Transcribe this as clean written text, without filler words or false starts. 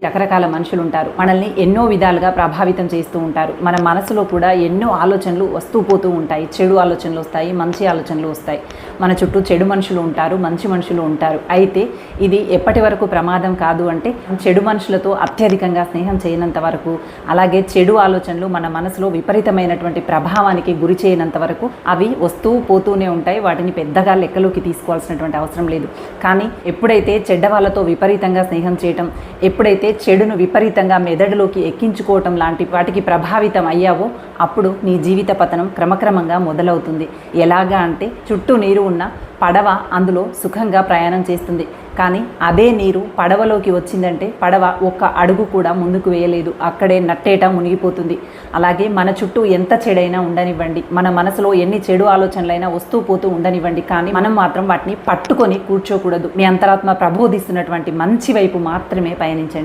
రకరకాల మనుషులు ఉంటారు. మనల్ని ఎన్నో విధాలుగా ప్రభావితం చేస్తూ ఉంటారు. మన మనసులో కూడా ఎన్నో ఆలోచనలు వస్తూ పోతూ ఉంటాయి. చెడు ఆలోచనలు వస్తాయి, మంచి ఆలోచనలు వస్తాయి. మన చుట్టూ చెడు మనుషులు ఉంటారు, మంచి మనుషులు ఉంటారు. అయితే ఇది ఎప్పటి వరకు ప్రమాదం కాదు అంటే, చెడు మనుషులతో అత్యధికంగా స్నేహం చేయనంత వరకు, అలాగే చెడు ఆలోచనలు మన మనసులో విపరీతమైనటువంటి ప్రభావానికి గురి చేయనంత వరకు అవి వస్తూ పోతూనే ఉంటాయి. వాటిని పెద్దగా లెక్కలోకి తీసుకోవాల్సినటువంటి అవసరం లేదు. కానీ ఎప్పుడైతే చెడ్డ వాళ్ళతో విపరీతంగా స్నేహం చేయటం, ఎప్పుడైతే చెడును విపరీతంగా మెదడులోకి ఎక్కించుకోవటం లాంటి వాటికి ప్రభావితం అయ్యావో అప్పుడు నీ జీవిత పతనం క్రమక్రమంగా మొదలవుతుంది. ఎలాగా అంటే, చుట్టూ నీరు ఉన్న పడవ అందులో సుఖంగా ప్రయాణం చేస్తుంది. కానీ అదే నీరు పడవలోకి వచ్చిందంటే పడవ ఒక్క అడుగు కూడా ముందుకు వేయలేదు, అక్కడే నట్టేట మునిగిపోతుంది. అలాగే మన చుట్టూ ఎంత చెడైనా ఉండనివ్వండి, మన మనసులో ఎన్ని చెడు ఆలోచనలైనా వస్తూ పోతూ ఉండనివ్వండి, కానీ మనం మాత్రం వాటిని పట్టుకొని కూర్చోకూడదు. మీ అంతరాత్మ ప్రబోధిస్తున్నటువంటి మంచి వైపు మాత్రమే పయనించండి.